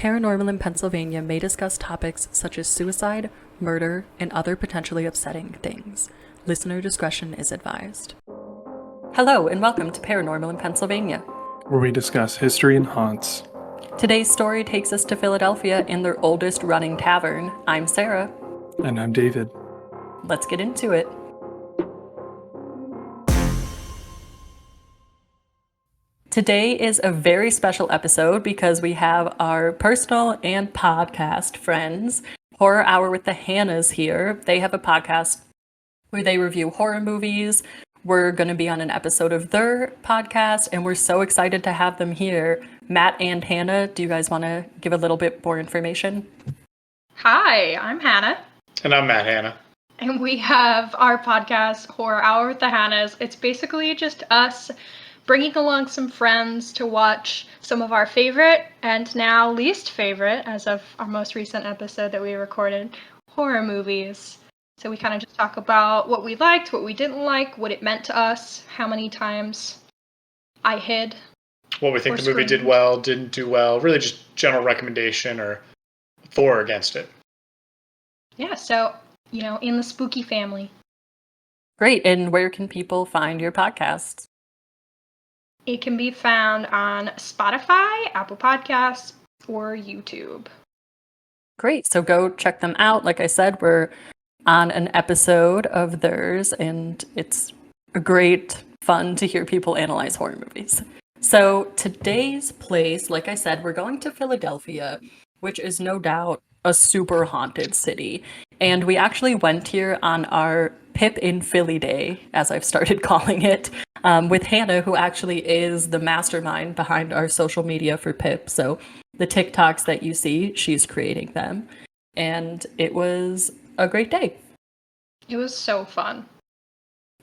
Paranormal in Pennsylvania may discuss topics such as suicide, murder, and other potentially upsetting things. Listener discretion is advised. Hello, and welcome to Paranormal in Pennsylvania, where we discuss history and haunts. Today's story takes us to Philadelphia and their oldest running tavern. I'm Sarah. And I'm David. Let's get into it. Today is a very special episode because we have our personal and podcast friends, Horror Hour with the Hannas here. They have a podcast where they review horror movies. We're going to be on an episode of their podcast, and we're so excited to have them here. Matt and Hannah, do you guys want to give a little bit more information? Hi, I'm Hannah. And I'm Matt Hannah. And we have our podcast, Horror Hour with the Hannas. It's basically just us bringing along some friends to watch some of our favorite and now least favorite, as of our most recent episode that we recorded, horror movies. So we kind of just talk about what we liked, what we didn't like, what it meant to us, how many times I hid. What we think the movie did well, didn't do well, really just general recommendation or for or against it. Yeah, so, in the spooky family. Great, and where can people find your podcasts? It can be found on Spotify, Apple Podcasts, or YouTube. Great, so go check them out. Like I said, we're on an episode of theirs, and it's a great fun to hear people analyze horror movies. So today's place, like I said, we're going to Philadelphia, which is no doubt a super haunted city. And we actually went here on our Pip in Philly Day, as I've started calling it, with Hannah, who actually is the mastermind behind our social media for Pip. So the TikToks that you see, she's creating them. And it was a great day. It was so fun.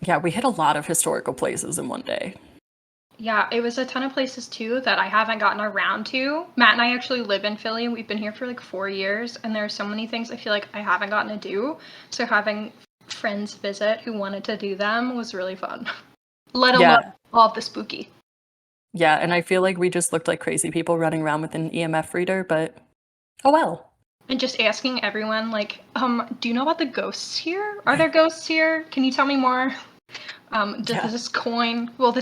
Yeah, we hit a lot of historical places in one day. Yeah, it was a ton of places too that I haven't gotten around to. Matt and I actually live in Philly, and we've been here for like 4 years, and there are so many things I feel like I haven't gotten to do. So having friends visit who wanted to do them was really fun. Let alone all of the spooky. Yeah, and I feel like we just looked like crazy people running around with an EMF reader, but oh well. And just asking everyone, like, do you know about the ghosts here? Are there ghosts here? Can you tell me more? Will this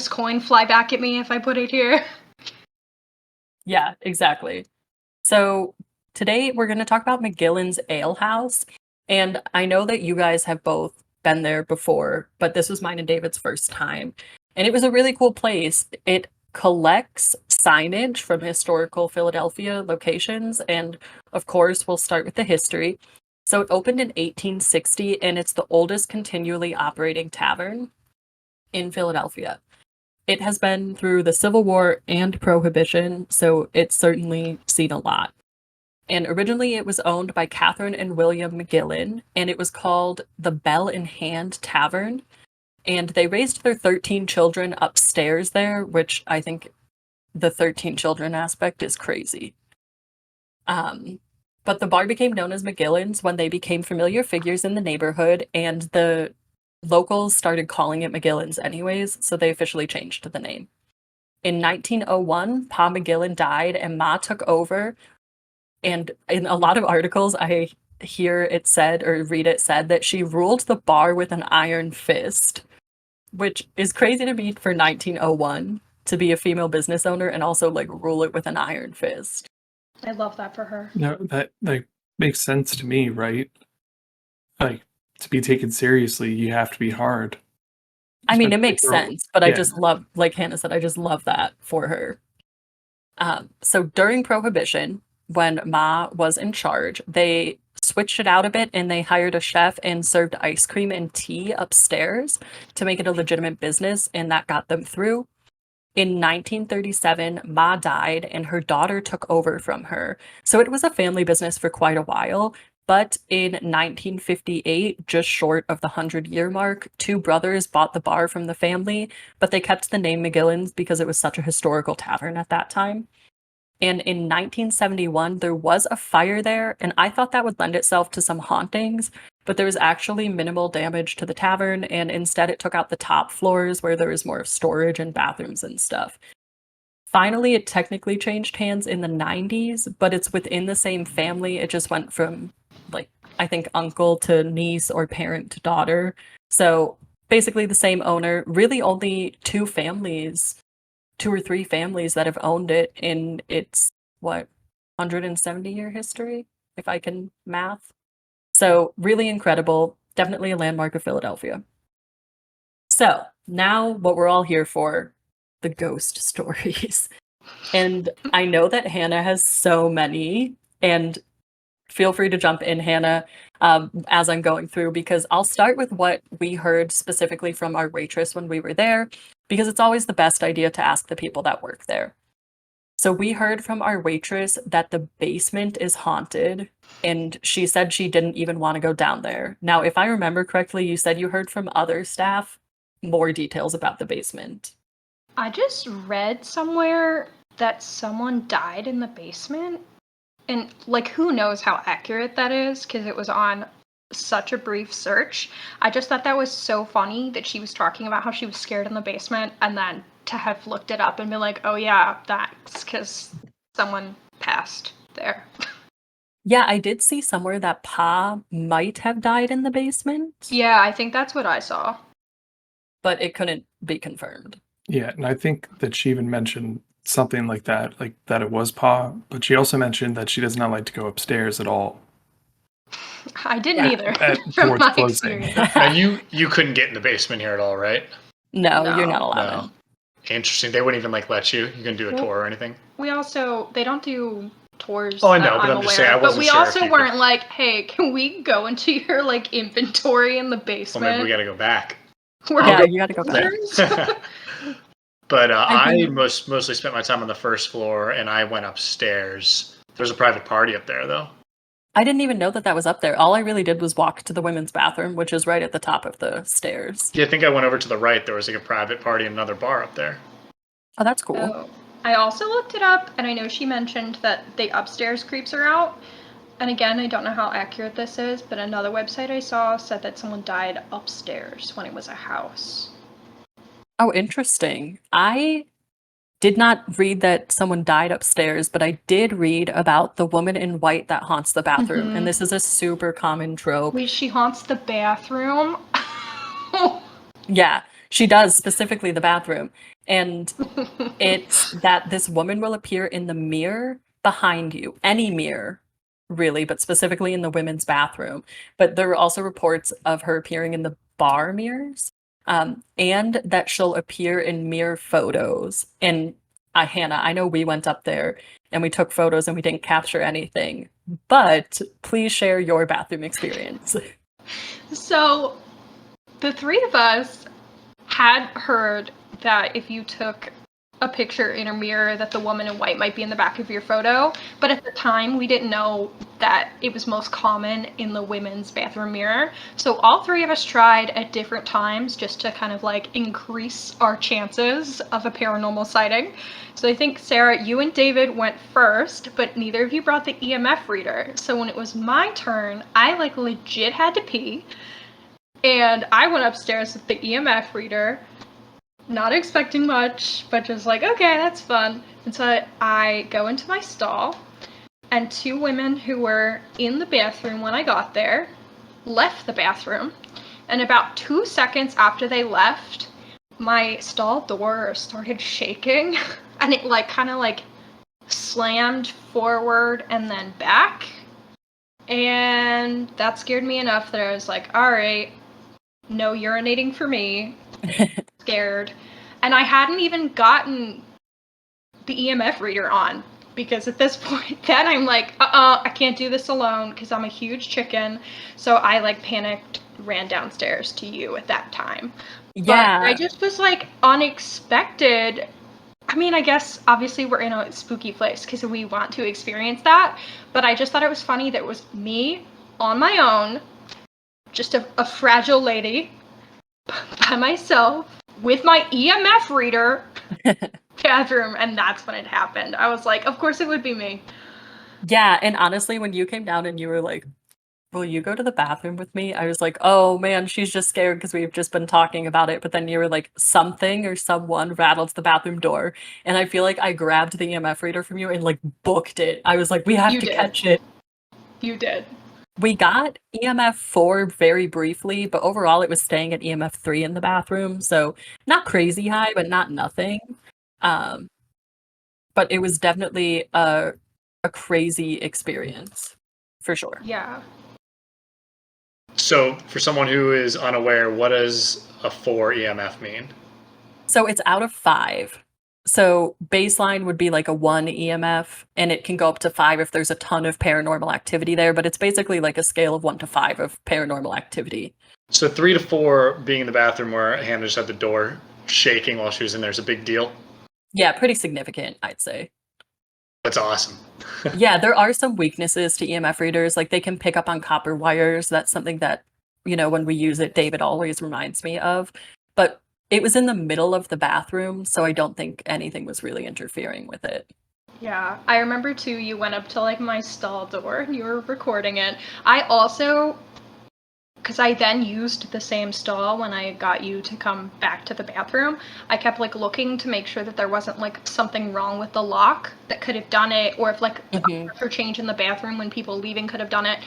coin fly back at me if I put it here? Yeah, exactly. So today we're going to talk about McGillin's Ale House. And I know that you guys have both been there before, but this was mine and David's first time. And it was a really cool place. It collects signage from historical Philadelphia locations. And of course, we'll start with the history. So it opened in 1860, and it's the oldest continually operating tavern in Philadelphia. It has been through the Civil War and Prohibition, so it's certainly seen a lot. And originally it was owned by Catherine and William McGillin, and it was called the Bell in Hand Tavern. And they raised their 13 children upstairs there, which I think the 13 children aspect is crazy. But the bar became known as McGillin's when they became familiar figures in the neighborhood, and the locals started calling it McGillin's anyways, so they officially changed the name. In 1901, Pa McGillin died and Ma took over, and in a lot of articles I hear it said, or read it said, that she ruled the bar with an iron fist, which is crazy to me for 1901 to be a female business owner and also like rule it with an iron fist. I love that for her. No, that makes sense to me, right? Like, to be taken seriously, you have to be hard. I mean, it makes sense, but I just love, like Hannah said, I just love that for her. So during Prohibition, when Ma was in charge, they switched it out a bit and they hired a chef and served ice cream and tea upstairs to make it a legitimate business, and that got them through. In 1937, Ma died and her daughter took over from her. So it was a family business for quite a while. But in 1958, just short of the 100-year mark, two brothers bought the bar from the family, but they kept the name McGillin's because it was such a historical tavern at that time. And in 1971, there was a fire there, and I thought that would lend itself to some hauntings, but there was actually minimal damage to the tavern, and instead it took out the top floors where there was more storage and bathrooms and stuff. finally, it technically changed hands in the 90s, but it's within the same family. It just went from, like, I think uncle to niece or parent to daughter. So basically the same owner, really only two or three families that have owned it in its, 170-year history, if I can math. So really incredible. Definitely a landmark of Philadelphia. So now what we're all here for, the ghost stories. And I know that Hannah has so many, and feel free to jump in, Hannah, as I'm going through, because I'll start with what we heard specifically from our waitress when we were there, because it's always the best idea to ask the people that work there. So we heard from our waitress that the basement is haunted, and she said she didn't even want to go down there. Now, if I remember correctly, you said you heard from other staff more details about the basement. I just read somewhere that someone died in the basement. And, like, who knows how accurate that is, because it was on such a brief search. I just thought that was so funny that she was talking about how she was scared in the basement, and then to have looked it up and been like, oh yeah, that's because someone passed there. Yeah, I did see somewhere that Pa might have died in the basement, Yeah, I think that's what I saw. but it couldn't be confirmed. Yeah, and I think that she even mentioned something like that it was Pa, but she also mentioned that she does not like to go upstairs at all. I didn't Yeah. either, from towards my closing. experience. Now you couldn't get in the basement here at all, right? No, you're No. not allowed No. in. Interesting. They wouldn't even like let you. You can do a Well, tour or anything. We also, they don't do tours. Oh, I know, that but I'm aware just saying, I of, but wasn't we sure if also you could- weren't like, hey, can we go into your like inventory in the Well, basement? maybe we got to go back. We're Yeah, like, you gotta go back. But I I think- mostly spent my time on the first floor, and I went upstairs. There's a private party up there, though. I didn't even know that that was up there. All I really did was walk to the women's bathroom, which is right at the top of the stairs. Yeah, I think I went over to the right. There was like a private party and another bar up there. Oh, that's cool. oh. I also looked it up, and I know she mentioned that the upstairs creeps are out. And again, I don't know how accurate this is, but another website I saw said that someone died upstairs when it was a house. Oh, interesting. I did not read that someone died upstairs, but I did read about the woman in white that haunts the bathroom. Mhm. And this is a super common trope. Wait, she haunts the bathroom? Yeah, she does, specifically the bathroom. And it's that this woman will appear in the mirror behind you, any mirror, really, but specifically in the women's bathroom. But there were also reports of her appearing in the bar mirrors, and that she'll appear in mirror photos. And Hannah, I know we went up there and we took photos and we didn't capture anything, but please share your bathroom experience. So, the three of us had heard that if you took a picture in a mirror that the woman in white might be in the back of your photo, but at the time we didn't know that it was most common in the women's bathroom mirror. So all three of us tried at different times just to kind of like increase our chances of a paranormal sighting. So I think, Sarah, you and David went first, but neither of you brought the EMF reader. So when it was my turn, I like legit had to pee, and I went upstairs with the EMF reader, not expecting much, but just like, okay, that's fun. And so I go into my stall, and two women who were in the bathroom when I got there left the bathroom. And about 2 seconds after they left, my stall door started shaking, and it like kind of like slammed forward and then back. And that scared me enough that I was like, all right, no urinating for me. Scared. And I hadn't even gotten the EMF reader on, because at this point then I'm like, I can't do this alone because I'm a huge chicken. So I like panicked, ran downstairs to you at that time. Yeah. But I just was like unexpected. I mean, I guess obviously we're in a spooky place because we want to experience that, but I just thought it was funny that it was me on my own, just a fragile lady by myself with my EMF reader bathroom, and that's when it happened. I was like, of course it would be me. Yeah, and honestly, when you came down and you were like, will you go to the bathroom with me? I was like, oh man, she's just scared because we've just been talking about it. But then you were like, something or someone rattled the bathroom door. And I feel like I grabbed the EMF reader from you and like booked it. I was like, we have You to did. catch it. You did. We got EMF 4 very briefly, but overall it was staying at EMF 3 in the bathroom. So not crazy high, but not nothing. But it was definitely a crazy experience, for sure. Yeah. So, for someone who is unaware, what does a 4 EMF mean? So it's out of 5. So baseline would be like a 1 EMF, and it can go up to 5 if there's a ton of paranormal activity there, but it's basically like a scale of 1 to 5 of paranormal activity. So 3 to 4 being in the bathroom where Hannah just had the door shaking while she was in there is a big deal. Yeah, pretty significant, I'd say. That's awesome. Yeah, there are some weaknesses to EMF readers. Like they can pick up on copper wires. That's something that, when we use it, David always reminds me of. But it was in the middle of the bathroom, so I don't think anything was really interfering with it. Yeah, I remember too, you went up to like my stall door and you were recording it. I also, because I then used the same stall when I got you to come back to the bathroom, I kept like looking to make sure that there wasn't like something wrong with the lock that could have done it, or if like a pressure change in the bathroom when people leaving could have done it.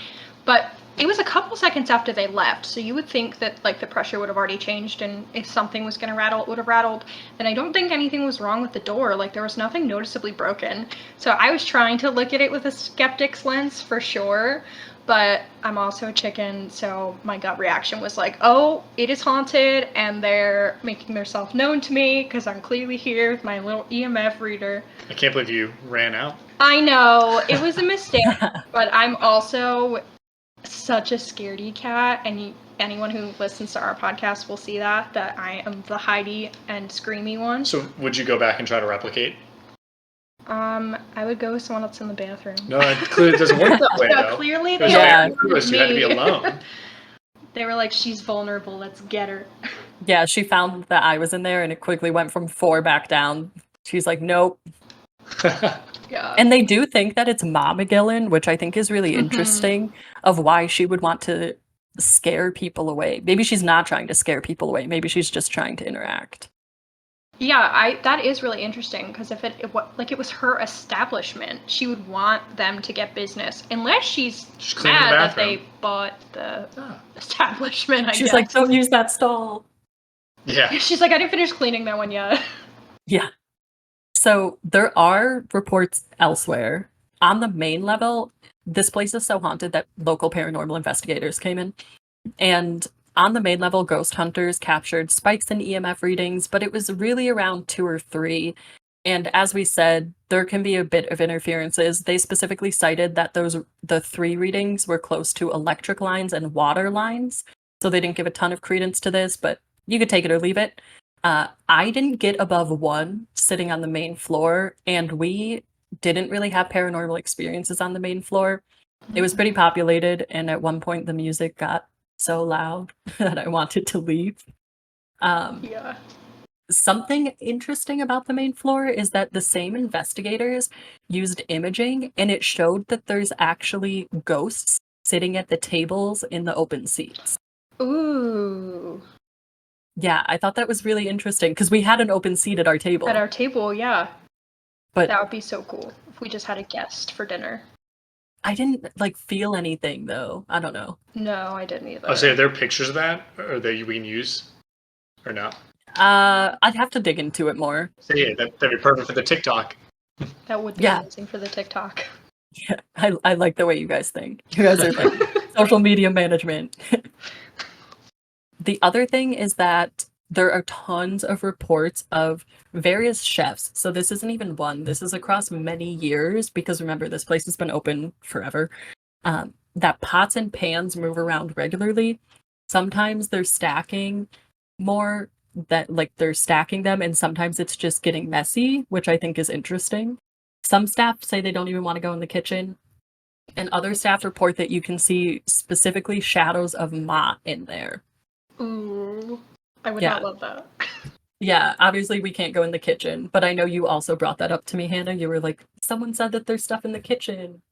But it was a couple seconds after they left, so you would think that like the pressure would have already changed, and if something was going to rattle, it would have rattled. And I don't think anything was wrong with the door. Like there was nothing noticeably broken. So I was trying to look at it with a skeptic's lens for sure, but I'm also a chicken, so my gut reaction was like, oh, it is haunted, and they're making themselves known to me because I'm clearly here with my little EMF reader. I can't believe you ran out. I know, it was a mistake, but I'm also such a scaredy cat, and anyone who listens to our podcast will see that I am the hidey and screamy one. So would you go back and try to replicate? I would go with someone else in the bathroom. No, it clearly doesn't work that way, No, though. clearly It was they Yeah. very nervous. You had to be alone. They were like, she's vulnerable, let's get her. Yeah, she found that I was in there and it quickly went from 4 back down. She's like, nope. Yeah. And they do think that it's Ma McGillen, which I think is really interesting, of why she would want to scare people away. Maybe she's not trying to scare people away. Maybe she's just trying to interact. Yeah, that is really interesting, because if it was her establishment, she would want them to get business, unless she's cleaning the mad that bathroom. they bought the establishment. I She's guess. like, don't use that stall. Yeah. She's like, I didn't finish cleaning that one yet. Yeah. So there are reports elsewhere. On the main level, this place is so haunted that local paranormal investigators came in. And on the main level, ghost hunters captured spikes in EMF readings, but it was really around 2 or 3. And as we said, there can be a bit of interferences. They specifically cited that the 3 readings were close to electric lines and water lines. So they didn't give a ton of credence to this, but you could take it or leave it. I didn't get above 1 sitting on the main floor, and we didn't really have paranormal experiences on the main floor. It was pretty populated, and at one point the music got so loud that I wanted to leave. Yeah. Something interesting about the main floor is that the same investigators used imaging, and it showed that there's actually ghosts sitting at the tables in the open seats. Ooh. Yeah, I thought that was really interesting because we had an open seat at our table. At our table, yeah. But that would be so cool if we just had a guest for dinner. I didn't feel anything though. I don't know. No, I didn't either. Oh, so are there pictures of that, or that we can use, or not? I'd have to dig into it more. So yeah, that'd be perfect for the TikTok. That would be amazing for the TikTok. Yeah, I like the way you guys think. You guys are like social media management. The other thing is that there are tons of reports of various chefs. So this isn't even one. This is across many years, because remember, this place has been open forever. That pots and pans move around regularly. Sometimes they're stacking more, that they're stacking them, and sometimes it's just getting messy, which I think is interesting. Some staff say they don't even want to go in the kitchen, and other staff report that you can see specifically shadows of Ma in there. Ooh, I would not love that. Yeah, obviously we can't go in the kitchen, but I know you also brought that up to me, Hannah. You were like, someone said that there's stuff in the kitchen.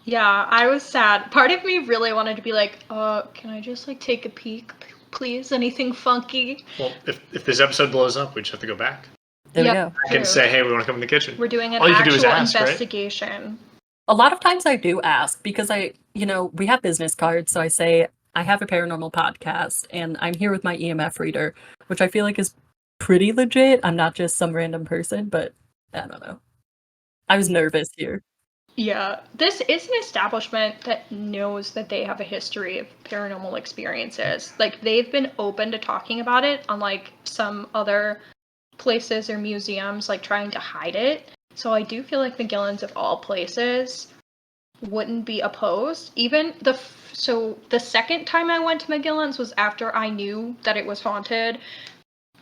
Yeah, I was sad. Part of me really wanted to be like, can I just like take a peek, please? Anything funky? Well, if this episode blows up, we just have to go back. There we Yep. go. I can say, hey, we want to come in the kitchen. We're doing an All you can do is actual ask, right? investigation. A lot of times I do ask because we have business cards. So I say, I have a paranormal podcast and I'm here with my EMF reader, which I feel like is pretty legit. I'm not just some random person, but I don't know. I was nervous here. Yeah, this is an establishment that knows that they have a history of paranormal experiences. Like, they've been open to talking about it, unlike some other places or museums, like trying to hide it. So I do feel like McGillin's, of all places, wouldn't be opposed. Even so the second time I went to McGillin's was after I knew that it was haunted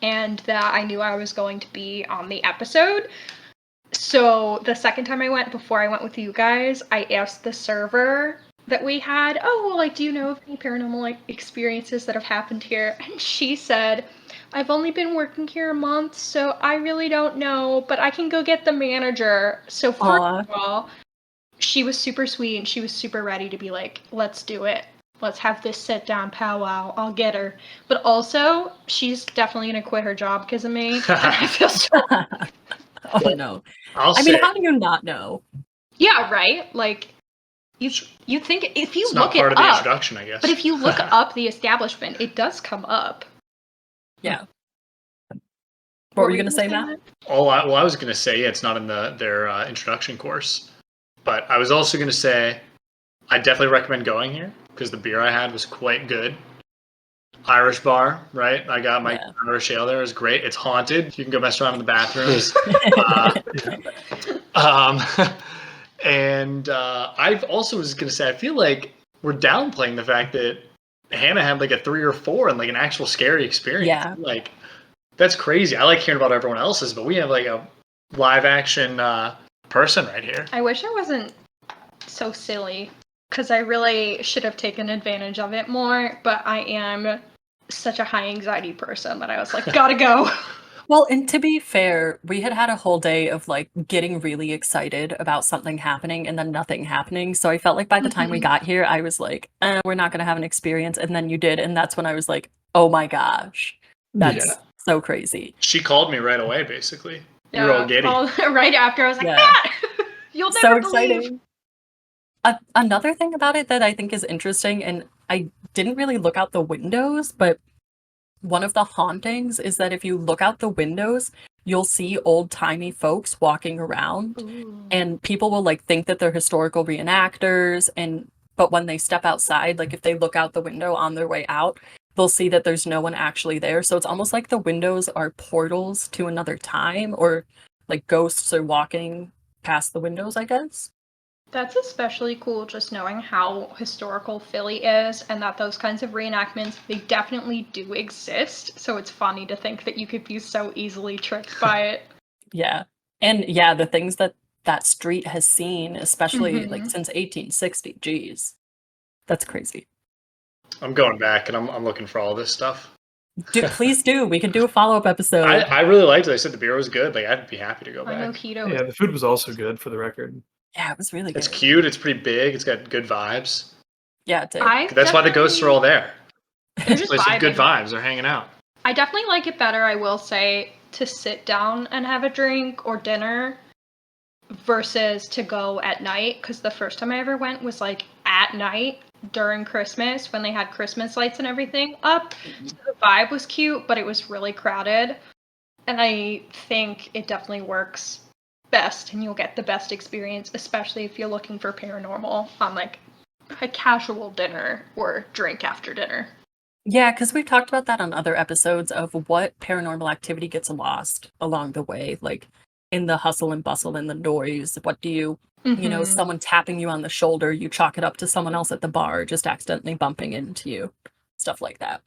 and that I knew I was going to be on the episode. So the second time I went, before I went with you guys, I asked the server that we had, oh, well, like, do you know of any paranormal like experiences that have happened here? And she said, I've only been working here a month, so I really don't know, but I can go get the manager. So first of all, she was super sweet and she was super ready to be like, let's do it. Let's have this sit down powwow. I'll get her. But also, she's definitely going to quit her job because of me. I feel so. Oh no. I mean, how do you not know? Yeah, right? Like, you think if you it's look not part it of the up, introduction, I guess. but if you look up the establishment, it does come up. Yeah. What were you going to say, Matt? I was going to say, yeah, it's not in their introduction course. But I was also going to say, I definitely recommend going here because the beer I had was quite good. Irish bar, right? I got my Irish ale there. It was great. It's haunted. You can go mess around in the bathrooms. And I also was going to say, I feel like we're downplaying the fact that Hannah had like a 3 or 4 and like an actual scary experience. Yeah. Like, that's crazy. I like hearing about everyone else's, but we have like a live action person right here. I wish I wasn't so silly because I really should have taken advantage of it more, but I am such a high anxiety person that I was like, gotta go. Well, and to be fair, we had a whole day of like getting really excited about something happening and then nothing happening. So I felt like by the time we got here, I was like, we're not going to have an experience. And then you did. And that's when I was like, oh my gosh, that's so crazy. She called me right away, basically. You were all giddy. Right after, I was like, Matt, you'll never believe. Exciting. Another thing about it that I think is interesting, and I didn't really look out the windows, but one of the hauntings is that if you look out the windows, you'll see old-timey folks walking around. Ooh. And people will like think that they're historical reenactors, but when they step outside, like if they look out the window on their way out, they'll see that there's no one actually there. So it's almost like the windows are portals to another time, or like ghosts are walking past the windows, I guess. That's especially cool just knowing how historical Philly is and that those kinds of reenactments, they definitely do exist. So it's funny to think that you could be so easily tricked by it. Yeah. And yeah, the things that street has seen, especially like since 1860, geez. That's crazy. I'm going back and I'm looking for all this stuff. Please do. We could do a follow-up episode. I really liked it. I said the beer was good. Like, I'd be happy to go back. I know keto. Yeah, the food was also good, for the record. Yeah, it was really good. It's cute. It's pretty big. It's got good vibes. Yeah, it did. That's why the ghosts are all there. There's good vibes. They're hanging out. I definitely like it better, I will say, to sit down and have a drink or dinner versus to go at night. Because the first time I ever went was like at night during Christmas when they had Christmas lights and everything up. So the vibe was cute, but it was really crowded. And I think it definitely works best and you'll get the best experience, especially if you're looking for paranormal on like a casual dinner or drink after dinner. Yeah, because we've talked about that on other episodes of what paranormal activity gets lost along the way, like in the hustle and bustle and the noise. What do you, someone tapping you on the shoulder, you chalk it up to someone else at the bar just accidentally bumping into you, stuff like that.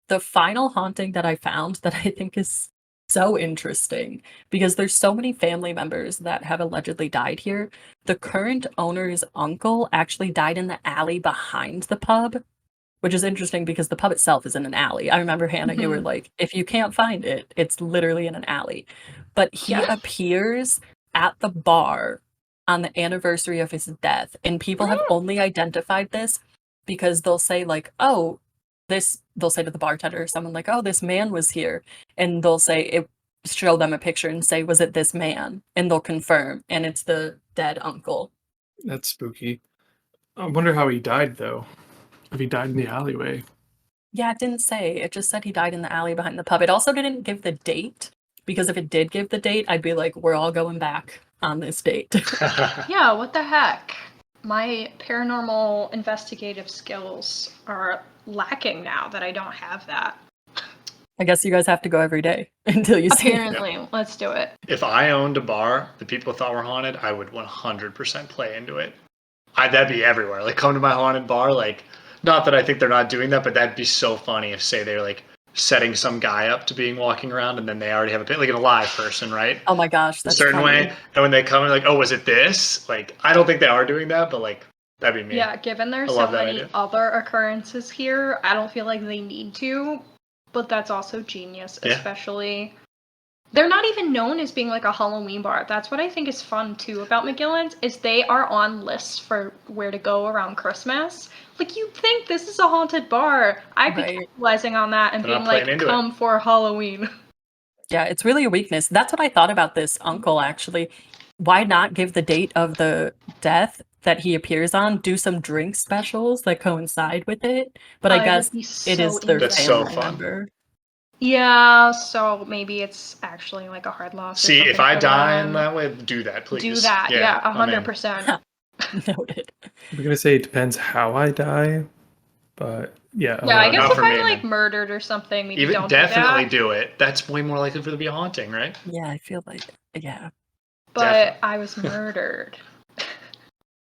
The final haunting that I found that I think is so interesting because there's so many family members that have allegedly died here. The current owner's uncle actually died in the alley behind the pub, which is interesting because the pub itself is in an alley. I remember, Hannah, you were like, if you can't find it, it's literally in an alley. But he appears at the bar on the anniversary of his death. And people have only identified this because they'll say like, oh, they'll say to the bartender or someone like, oh, this man was here. And they'll say show them a picture and say, was it this man? And they'll confirm. And it's the dead uncle. That's spooky. I wonder how he died, though. If he died in the alleyway. Yeah, it didn't say. It just said he died in the alley behind the pub. It also didn't give the date, because if it did give the date, I'd be like, we're all going back on this date. Yeah, what the heck? My paranormal investigative skills are lacking now that I don't have that. I guess you guys have to go every day until you see it. Apparently, let's do it. If I owned a bar that people thought were haunted, I would 100% play into it. That'd be everywhere. Like, come to my haunted bar. Like, not that I think they're not doing that, but that'd be so funny if, say, they're like setting some guy up to being walking around, and then they already have a like a live person, right? Oh my gosh, that's a certain funny. way. And when they come, like, oh, was it this? Like, I don't think they are doing that, but like, that'd be me. Yeah, given there's I so love that many idea. other occurrences here, I don't feel like they need to, but that's also genius, Yeah. especially. They're not even known as being like a Halloween bar. That's what I think is fun too about McGillin's, is they are on lists for where to go around Christmas. Like, you'd think this is a haunted bar. I'd be Right. capitalizing on that and They're being not playing like, into it. come for Halloween. Yeah, it's really a weakness. That's what I thought about this uncle, actually. Why not give the date of the death that he appears on? Do some drink specials that coincide with it. But I would guess be it so is their into That's so family fun. member. Yeah, so maybe it's actually like a hard loss. or See, if something I for die them. in that way, do that, please. Do that, yeah, I'm in. 100%. Noted. We're gonna say it depends how I die, but yeah. Yeah, I no, guess not if for I'm me, like then. murdered or something, maybe Even don't definitely do that. do it. That's way more likely for there to be a haunting, right? Yeah, I feel like, yeah. But Definitely. I was murdered.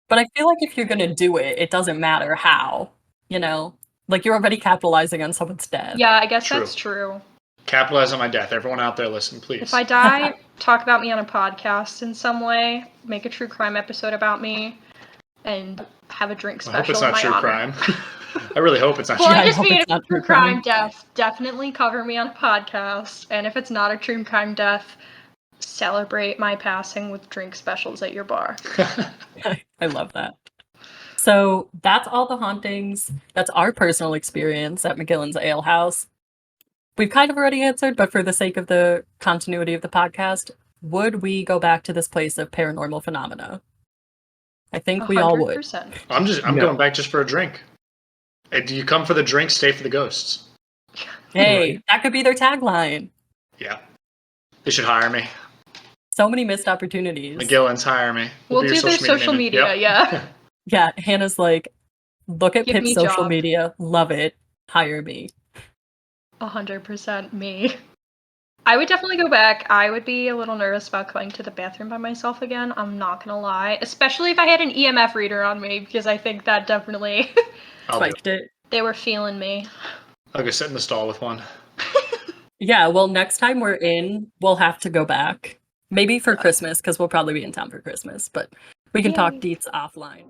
But I feel like if you're gonna do it, it doesn't matter how, you know? Like, you're already capitalizing on someone's death. Yeah, I guess True. that's true. Capitalize on my death. Everyone out there, listen, please. If I die, talk about me on a podcast in some way, make a true crime episode about me, and have a drink I hope special it's in not my true honor. crime. I really hope it's not Well, true Yeah, I I just hope mean it's if not it's a true true crime. crime death, definitely cover me on a podcast. And if it's not a true crime death, celebrate my passing with drink specials at your bar. I love that. So that's all the hauntings. That's our personal experience at McGillin's Ale House. We've kind of already answered, but for the sake of the continuity of the podcast, would we go back to this place of paranormal phenomena? I think we all would. 100%. I'm No. going back just for a drink. Hey, do you come for the drink, stay for the ghosts? Hey, Right. that could be their tagline. Yeah. They should hire me. So many missed opportunities. McGillin's, hire me. We'll be your do their social name. media, Yep. yeah. Yeah, Hannah's like, look at Give Pip's me social job. media, love it, hire me. 100% me. I would definitely go back. I would be a little nervous about going to the bathroom by myself again. I'm not gonna lie. Especially if I had an EMF reader on me, because I think that definitely I'll, do it. Spiked it. they were feeling me. I'll go sit in the stall with one. Yeah, well, next time we're in, we'll have to go back. Maybe for Christmas, because we'll probably be in town for Christmas, but we can talk Yay. deets offline.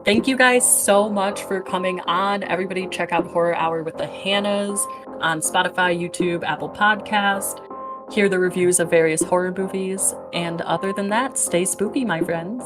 Thank you guys so much for coming on. Everybody check out Horror Hour with the Hannas on Spotify, YouTube, Apple Podcast. Hear the reviews of various horror movies. And other than that, stay spooky, my friends.